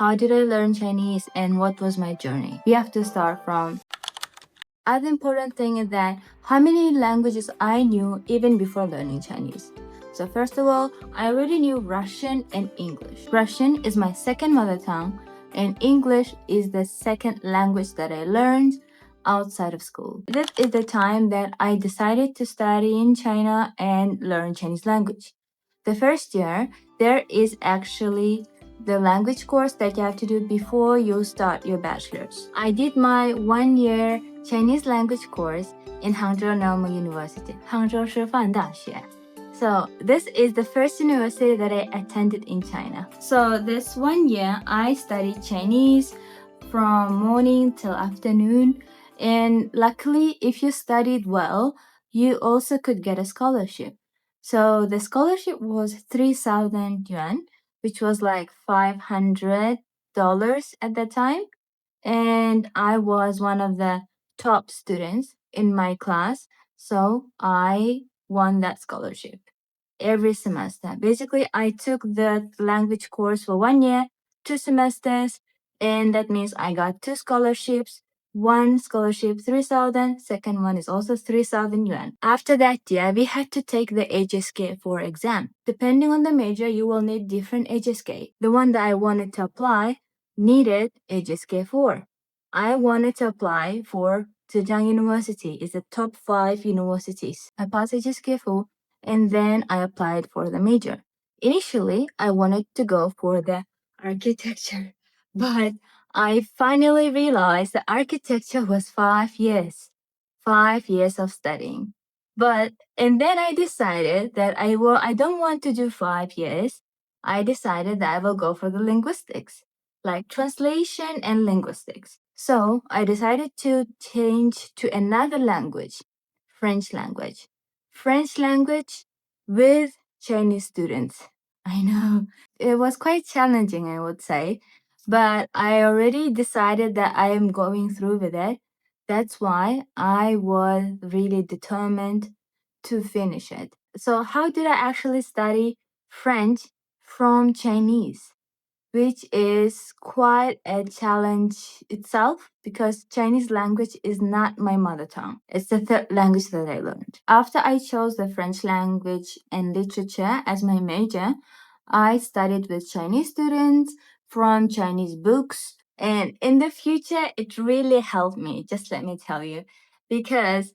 how did I learn Chinese, and what was my journey? We have to start from other important thing is that how many languages I knew even before learning Chinese. So first of all, I already knew Russian and English. Russian is my second mother tongue, and English is the second language that I learned outside of school. This is the time that I decided to study in China and learn Chinese language. The first year, there is actually the language course that you have to do before you start your bachelor's. I did my 1-year Chinese language course in Hangzhou Normal University, Hangzhou Shifan Daxue. So this is the first university that I attended in China. So this 1 year, I studied Chinese from morning till afternoon. And luckily, if you studied well, you also could get a scholarship. So the scholarship was 3,000 yuan, which was like $500 at that time. And I was one of the top students in my class. So I won that scholarship every semester. Basically, I took the language course for 1 year, 2 semesters, and that means I got 2 scholarships. One scholarship 3,000, second one is also 3,000 yuan. After that year, we had to take the HSK4 exam. Depending on the major, you will need different HSK. The one that I wanted to apply needed HSK4. I wanted to apply for Zhejiang University. It's the top 5 universities. I passed HSK4 and then I applied for the major. Initially, I wanted to go for the architecture, but I finally realized that architecture was 5 years, 5 years of studying. And then I decided that I don't want to do 5 years. I decided that I will go for the linguistics, like translation and linguistics. So I decided to change to another language, French language. French language with Chinese students. I know it was quite challenging, I would say, but I already decided that I am going through with it. That's why I was really determined to finish it. So, how did I actually study French from Chinese? Which is quite a challenge itself because Chinese language is not my mother tongue. It's the third language that I learned. After I chose the French language and literature as my major, I studied with Chinese students from Chinese books. And in the future, it really helped me, just let me tell you, because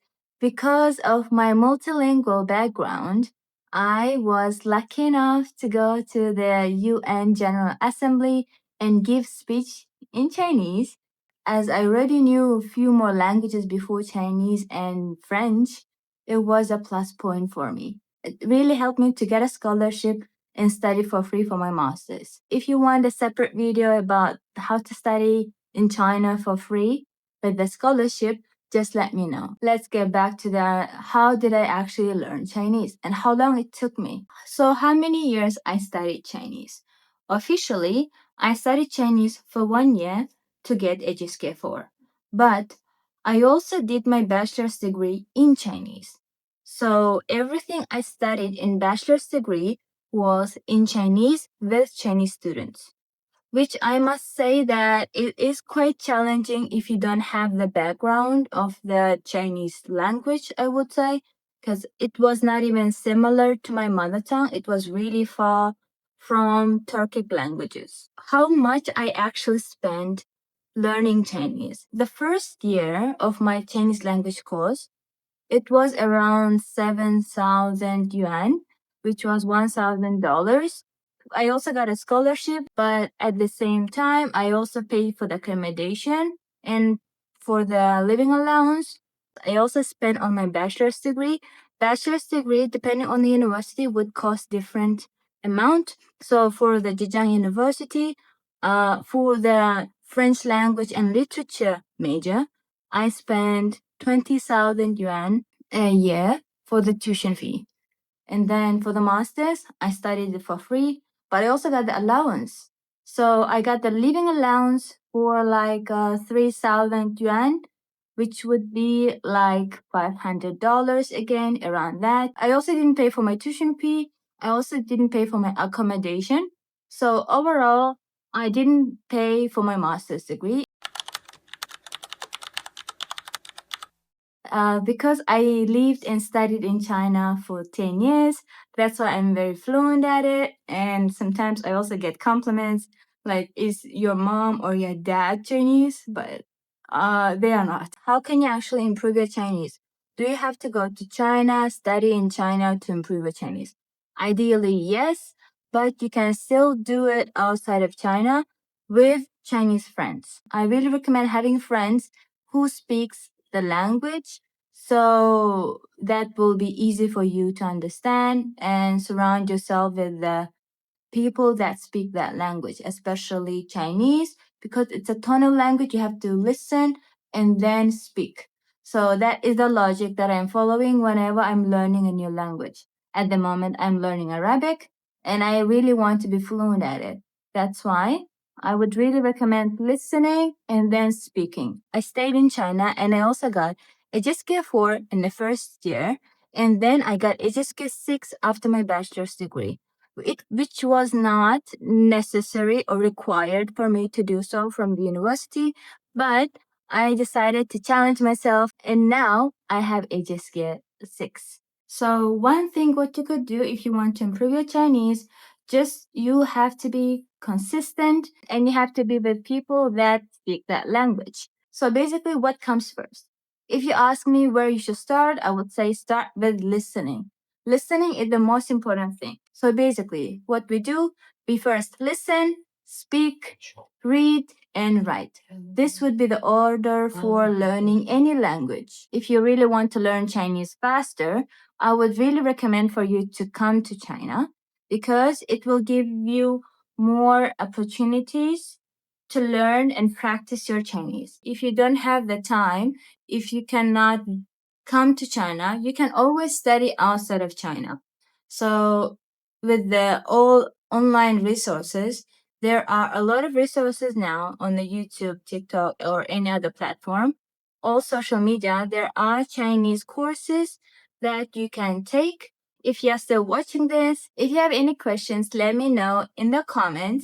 of my multilingual background, I was lucky enough to go to the UN General Assembly and give speech in Chinese. As I already knew a few more languages before Chinese and French, it was a plus point for me. It really helped me to get a scholarship and study for free for my master's. If you want a separate video about how to study in China for free with the scholarship, just let me know. Let's get back to the how did I actually learn Chinese and how long it took me. So how many years I studied Chinese? Officially, I studied Chinese for 1 year to get HSK4. But I also did my bachelor's degree in Chinese. So everything I studied in bachelor's degree was in Chinese with Chinese students, which I must say that it is quite challenging if you don't have the background of the Chinese language, I would say, because it was not even similar to my mother tongue. It was really far from Turkic languages. How much I actually spent learning Chinese. The first year of my Chinese language course, it was around 7,000 yuan, which was $1,000. I also got a scholarship, but at the same time, I also paid for the accommodation and for the living allowance. I also spent on my bachelor's degree. Bachelor's degree, depending on the university, would cost different amount. So for the Zhejiang University, for the French language and literature major, I spent 20,000 yuan a year for the tuition fee. And then for the master's, I studied it for free, but I also got the allowance. So I got the living allowance for like 3,000 yuan, which would be like $500 again, around that. I also didn't pay for my tuition fee. I also didn't pay for my accommodation. So overall, I didn't pay for my master's degree because I lived and studied in China for 10 years. That's why I'm very fluent at it. And sometimes I also get compliments like, is your mom or your dad Chinese? But they are not. How can you actually improve your Chinese? Do you have to go to China, study in China to improve your Chinese? Ideally, yes, but you can still do it outside of China with Chinese friends. I really recommend having friends who speaks the language, so that will be easy for you to understand, and surround yourself with the people that speak that language, especially Chinese, because it's a tonal language. You have to listen and then speak. So that is the logic that I'm following whenever I'm learning a new language. At the moment, I'm learning Arabic and I really want to be fluent at it. That's why I would really recommend listening and then speaking. I stayed in China and I also got HSK 4 in the first year, and then I got HSK 6 after my bachelor's degree, which was not necessary or required for me to do so from the university, but I decided to challenge myself, and now I have HSK 6. So one thing what you could do if you want to improve your Chinese, just you have to be consistent and you have to be with people that speak that language. So basically, what comes first? If you ask me where you should start, I would say start with listening. Listening is the most important thing. So basically, what we do, we first listen, speak, read, and write. This would be the order for learning any language. If you really want to learn Chinese faster, I would really recommend for you to come to China because it will give you more opportunities to learn and practice your Chinese. If you don't have the time, if you cannot come to China, you can always study outside of China. So with the all online resources, there are a lot of resources now on the YouTube, TikTok, or any other platform. All social media, there are Chinese courses that you can take. If you're still watching this, if you have any questions, let me know in the comments.